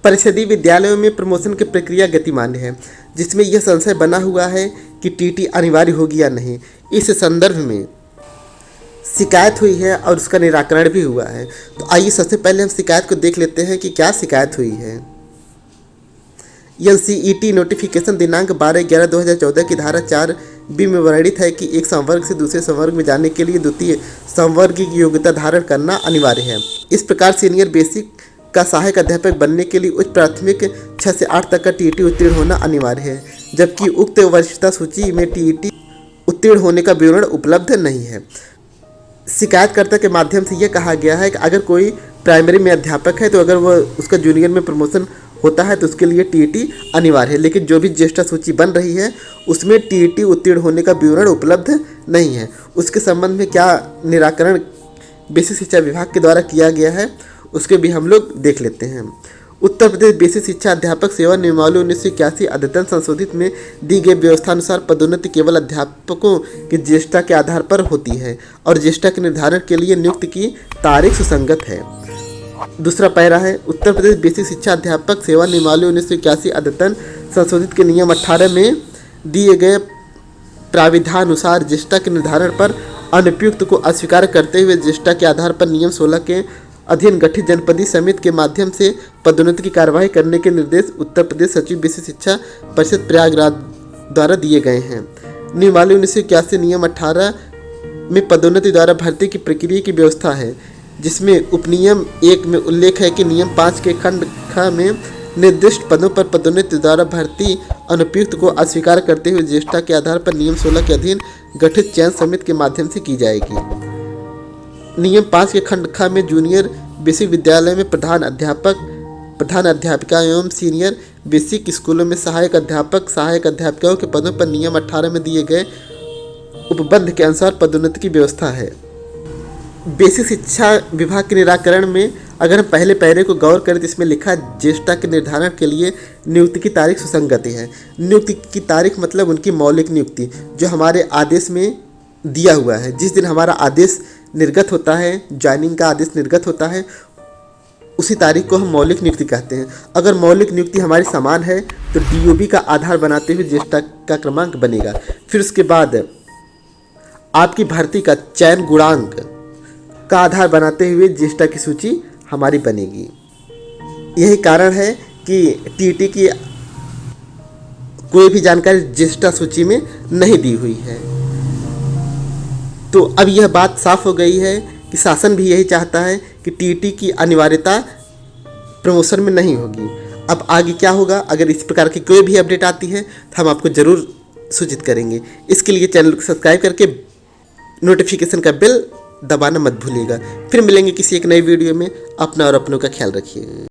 परिषदीय विद्यालयों में प्रमोशन की प्रक्रिया गतिमान है, जिसमें यह संशय बना हुआ है कि टीटी अनिवार्य होगी या नहीं। इस संदर्भ में शिकायत हुई है और उसका निराकरण भी हुआ है। तो आइए सबसे पहले हम शिकायत को देख लेते हैं कि क्या शिकायत हुई है। एनसीईटी नोटिफिकेशन दिनांक 12/11/2014 की धारा 4B में वर्णित है कि एक संवर्ग से दूसरे संवर्ग में जाने के लिए द्वितीय संवर्ग की योग्यता धारण करना अनिवार्य है। इस प्रकार सीनियर बेसिक का सहायक अध्यापक बनने के लिए उच्च प्राथमिक 6 से 8 तक का टीईटी उत्तीर्ण होना अनिवार्य है, जबकि उक्त वरिष्ठता सूची में टीईटी उत्तीर्ण होने का विवरण उपलब्ध नहीं है। शिकायतकर्ता के माध्यम से यह कहा गया है कि अगर कोई प्राइमरी में अध्यापक है तो अगर वह उसका जूनियर में प्रमोशन होता है तो उसके लिए टीईटी अनिवार्य है, लेकिन जो भी ज्येष्ठता सूची बन रही है उसमें टीईटी उत्तीर्ण होने का विवरण उपलब्ध नहीं है। उसके संबंध में क्या निराकरण बेसिक शिक्षा विभाग के द्वारा किया गया है उसके भी हम लोग देख लेते हैं। उत्तर प्रदेश बेसिक शिक्षा अध्यापक सेवा नियमावली 1981 अद्यतन संशोधित में दी गई व्यवस्था अनुसार पदोन्नति केवल अध्यापकों की ज्येष्ठता के आधार पर होती है और ज्येष्ठता के निर्धारण के लिए नियुक्ति की तारीख सुसंगत है। दूसरा पैरा है, उत्तर प्रदेश बेसिक शिक्षा अध्यापक सेवा नियमावली 1981 अद्यतन संशोधित के नियम 18 में दिए गए प्राविधानुसार ज्येष्ठता के निर्धारण पर अनुपयुक्त को अस्वीकार करते हुए ज्येष्ठता के आधार पर नियम 16 के अधीन गठित जनपदीय समिति के माध्यम से पदोन्नति की कार्यवाही करने के निर्देश उत्तर प्रदेश सचिव बेसिक शिक्षा परिषद प्रयागराज द्वारा दिए गए हैं। नियमावली 1981 नियम 18 में पदोन्नति द्वारा भर्ती की प्रक्रिया की व्यवस्था है, जिसमें उपनियम 1 में उल्लेख है कि नियम 5 के खंड ख में निर्दिष्ट पदों पर पदोन्नति द्वारा भर्ती अनुपयुक्त को अस्वीकार करते हुए ज्येष्ठता के आधार पर नियम 16 के अधीन गठित चयन समिति के माध्यम से की जाएगी। नियम 5 के खंड ख में जूनियर बेसिक विद्यालय में प्रधान अध्यापक, प्रधान अध्यापिका एवं सीनियर बेसिक स्कूलों में सहायक अध्यापक, सहायक अध्यापिकाओं के पदों पर नियम 18 में दिए गए उपबंध के अनुसार पदोन्नति की व्यवस्था है। बेसिक शिक्षा विभाग के निराकरण में अगर हम पहले पैरे को गौर करें तो इसमें लिखा ज्येष्ठता के निर्धारण के लिए नियुक्ति की तारीख सुसंगति है। नियुक्ति की तारीख मतलब उनकी मौलिक नियुक्ति जो हमारे आदेश में दिया हुआ है। जिस दिन हमारा आदेश निर्गत होता है, ज्वाइनिंग का आदेश निर्गत होता है, उसी तारीख को हम मौलिक नियुक्ति कहते हैं। अगर मौलिक नियुक्ति हमारी समान है तो डीओबी का आधार बनाते हुए ज्येष्ठता का क्रमांक बनेगा। फिर उसके बाद आपकी भर्ती का चयन गुणांक का आधार बनाते हुए ज्येष्ठता की सूची हमारी बनेगी। यही कारण है कि टीटी की कोई भी जानकारी ज्येष्ठता सूची में नहीं दी हुई है। तो अब यह बात साफ हो गई है कि शासन भी यही चाहता है कि टीटी की अनिवार्यता प्रमोशन में नहीं होगी। अब आगे क्या होगा, अगर इस प्रकार की कोई भी अपडेट आती है तो हम आपको ज़रूर सूचित करेंगे। इसके लिए चैनल को सब्सक्राइब करके नोटिफिकेशन का बेल दबाना मत भूलिएगा। फिर मिलेंगे किसी एक नई वीडियो में। अपना और अपनों का ख्याल रखिए।